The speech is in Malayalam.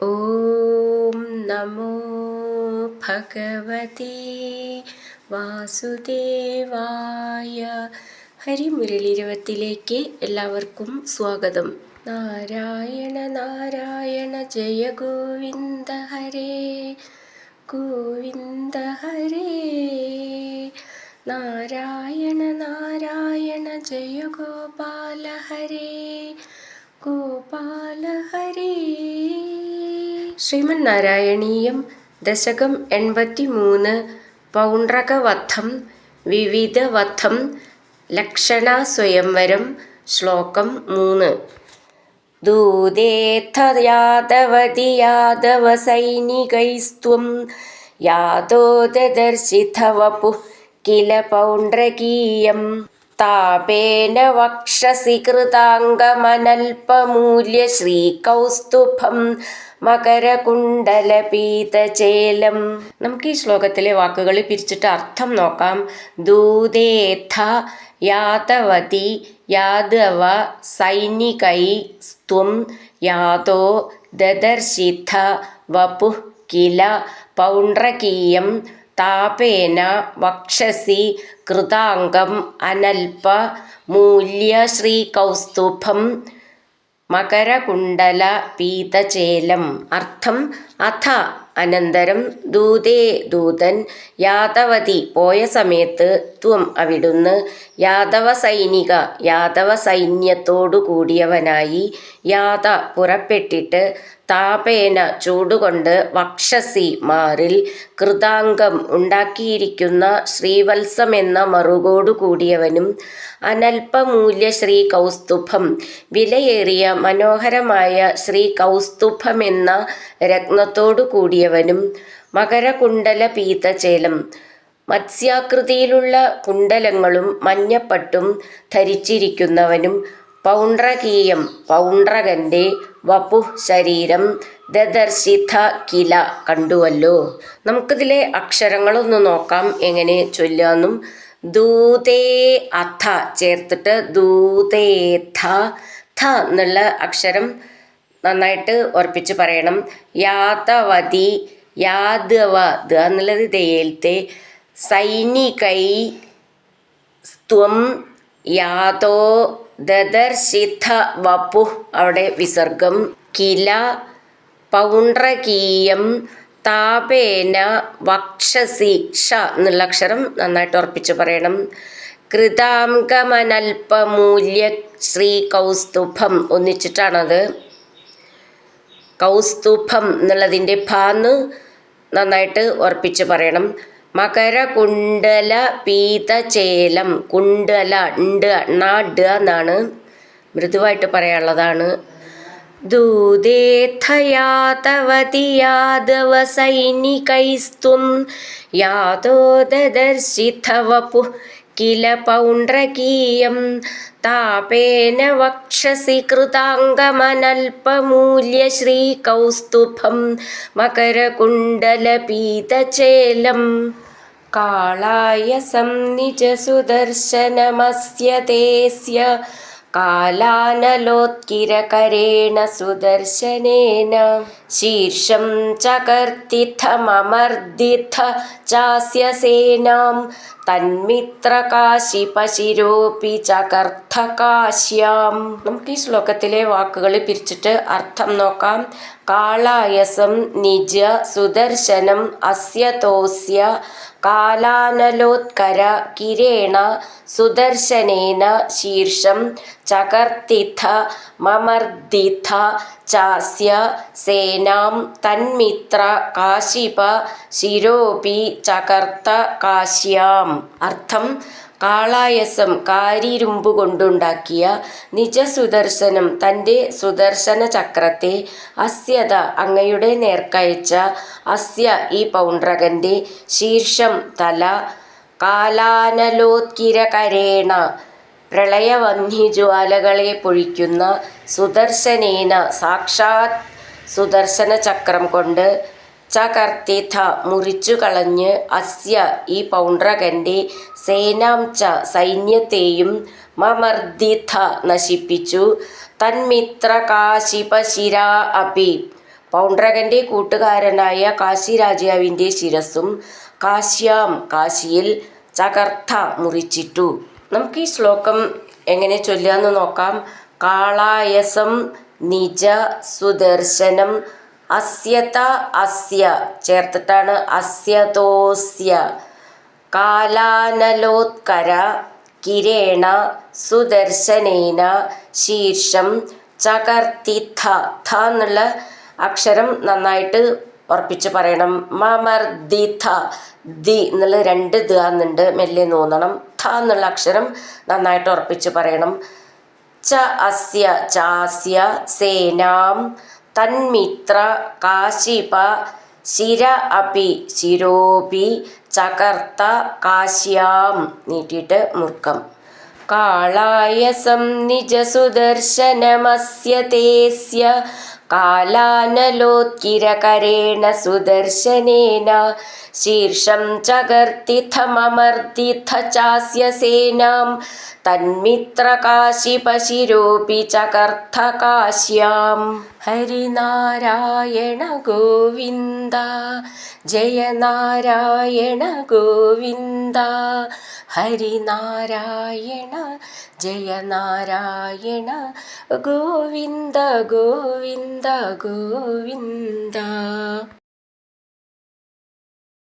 ഓം നമോ ഭഗവതേ വാസുദേവായ. ഹരിമുരളീരവത്തിലേക്ക് എല്ലാവർക്കും സ്വാഗതം. നാരായണ നാരായണ ജയ ഗോവിന്ദ ഹരേ ഗോവിന്ദ ഹരേ. നാരായണ നാരായണ ജയ ഗോപാല ഹരേ ഗോപാല ഹരേ. ശ്രീമന്നാരായണീയം ദശകം 83 പൗണ്ഡ്രകവധം വിവിധവധം ലക്ഷണാസ്വയംവരം. ശ്ലോകം 3. ദൂതേഥ യാദവതി യാദവ സൈനികൈസ്ത്വം യാദോ ദദർശിഥ വപുഃ കില പൗണ്ഡ്രകീയം താപേന വക്ഷസി കൃതാംഗമനൽപമൂല്യ ശ്രീകൗസ്തുഭം മകരകുണ്ടലപീതചേലം. നമുക്ക് ഈ ശ്ലോകത്തിലെ വാക്കുകൾ പിരിച്ചിട്ട് അർത്ഥം നോക്കാം. ദൂതേഥ യാദവതി യാദവ സൈനികൈ സ്ത്വം യാദോ ദദർശിഥ വപുഃ കില പൗണ്ഡ്രകീയം താപേന വക്ഷസി കൃതാംഗം അനൽപ മൂല്യ ശ്രീകൗസ്തുഭം മകരകുണ്ടല പീതചേലം. അർത്ഥം: അഥ അനന്തരം, ദൂതേ ദൂതൻ, യാദവതി പോയ സമയത്ത്, ത്വം അവിടുന്ന്, യാദവ സൈനിക യാദവ സൈന്യത്തോടു കൂടിയവനായി, യാത പുറപ്പെട്ടിട്ട്, താപേന ചൂടുകൊണ്ട്, വക്ഷസി മാറിൽ, കൃതാംഗം ഉണ്ടാക്കിയിരിക്കുന്ന, ശ്രീവത്സമെന്ന മറുകോടു കൂടിയവനും, അനൽപമൂല്യ ശ്രീ കൗസ്തുഭം വിലയേറിയ മനോഹരമായ ശ്രീ കൗസ്തുഭമെന്ന രത്നത്തോടു കൂടിയവനും, മകരകുണ്ടല പീതചേലം മത്സ്യാകൃതിയിലുള്ള കുണ്ടലങ്ങളും മഞ്ഞപ്പട്ടും ധരിച്ചിരിക്കുന്നവനും, പൗണ്ഡ്രകീയം പൗണ്ഡ്രകന്റെ, വപുഃ ശരീരം, ദദർശിഥ കില കണ്ടുവല്ലോ. നമുക്കിതിലെ അക്ഷരങ്ങളൊന്ന് നോക്കാം എങ്ങനെ ചൊല്ലാന്നും. ദൂതേ അഥ ചേർത്തിട്ട് ദൂതേഥ, ഥ എന്നുള്ള അക്ഷരം നന്നായിട്ട് ഉറപ്പിച്ച് പറയണം. യാദവതി യാദവ, ദ എന്നുള്ളത് ദയേലത്തെ, സൈനികൈ സ്ത്വം യാദോ ദദർശിഥ വപുഃ അവിടെ വിസർഗം, കില പൗണ്ഡ്രകീയം താപേന വക്ഷസി, ക്ഷ എന്നുള്ള അക്ഷരം നന്നായിട്ട് ഉറപ്പിച്ച് പറയണം. കൃതാംഗമനൽപമൂല്യ ശ്രീ കൗസ്തുഭം ഒന്നിച്ചിട്ടാണത്. കൗസ്തുഭം എന്നുള്ളതിൻ്റെ ഭാന്ന് നന്നായിട്ട് ഉറപ്പിച്ച് പറയണം. മകരകുണ്ടല പീതചേലം, കുണ്ടല ഉണ്ട് ഡ എന്നാണ്, മൃദുവായിട്ട് പറയാനുള്ളതാണ്. ദൂതേഥ യാദവതി യാദവ സൈനികൈസ്ത്വം യാദോ ദദർശിഥ വപുഃ കില പൗണ്ഡ്രകീയം താപേന വക്ഷസി കൃതാംഗമനൽപമൂല്യ ശ്രീകൗസ്തുഭം മകരകുണ്ടല പീതചേലം. കാളായസം നിജസുദർശനമസ്യ തേസ്യ കാലാനലോത്കിരകരേണ സുദർശനേന ശീർഷം ചകർത്തിഥമമർദിഥ ചാസ്യ സേനാം തന്മിത്രകാശിപശിരോപി ചകർഥകാശ്യാം. നമുക്ക് ഈ ശ്ലോകത്തിലെ വാക്കുകൾ പിരിച്ചിട്ട് അർത്ഥം നോക്കാം. കാളായസം നിജ സുദർശനം അസ്യ തോസ്യ കാലാനലോത്കര കിരേണ സുദർശനേന ശീർഷം ചകർത്തിഥ മമർദിഥ ചാസ്യ സേനാം തന്മിത്ര കാശിപ ശിരോപി ചകർത്ത കാശ്യാം. അർത്ഥം: കാളായസം കാരിരുമ്പ് കൊണ്ടുണ്ടാക്കിയ, നിജസുദർശനം തൻ്റെ സുദർശന ചക്രത്തെ, അസ്യത അങ്ങയുടെ നേർക്കയച്ച, അസ്യ ഈ പൗണ്ഡ്രകന്റെ, ശീർഷം തല, കാലാനലോത്കിരകരേണ പ്രളയവന്ഹിജ്വാലകളെ പൊഴിക്കുന്ന, സുദർശനേന സാക്ഷാത് സുദർശന ചക്രം കൊണ്ട്, ചകർത്തിഥ മുറിച്ചു കളഞ്ഞ്, അസ്യ ഈ പൗണ്ഡ്രകന്റെ, സേനാം ച സൈന്യത്തെയും, മമർദിഥ നശിപ്പിച്ചു, തന്മിത്രകാശിപശിരാ അപി പൗണ്ഡ്രകൻ്റെ കൂട്ടുകാരനായ കാശി രാജാവിൻ്റെ ശിരസ്സും കാശ്യാം കാശിയിൽ ചകർത്ത മുറിച്ചിട്ടു. നമുക്ക് ഈ ശ്ലോകം എങ്ങനെ ചൊല്ലുകയെന്ന് നോക്കാം. കാളായസം നിജ സുദർശനം അസ്യത അസ്യ ചേർത്തിട്ടാണ് അസ്യതോസ്യ കാലാനലോത്കര കിരേണ സുദർശനേന ശീർഷം ചകർത്തിഥ ഥ എന്നുള്ള അക്ഷരം നന്നായിട്ട് ഉറപ്പിച്ച് പറയണം. മമർദിഥ ദി എന്നുള്ള 2 ദ എന്നുണ്ട്, മെല്ലെ നോന്നണം. ഥ എന്നുള്ള അക്ഷരം നന്നായിട്ട് ഉറപ്പിച്ച് പറയണം. ച അസ്യ ചാസ്യ സേനാം തന്മിത്ര കാശിപ ശിര അപി ശിരോപി ചകർത്ത കാശ്യാം നീട്ടിയിട്ട് മുർക്കം. കാളായസം നിജസുദർശനമസ്യ തേസ്യ കാലാനലോത്കിരകരേണ സുദർശനേന ശീർഷം ചകർത്തിഥമമർദിഥ ചാസ്യ സേനാം തന്മിത്രകാശിപശിരോപി ചകർത്ത കാശ്യാം. ഹരിനാരായണ ഗോവിന്ദ ജയ നാരായണ ഗോവിന്ദ ഹരിനാരായണ ജയ നാരായണ ഗോവിന്ദ ഗോവിന്ദ ഗോവിന്ദ.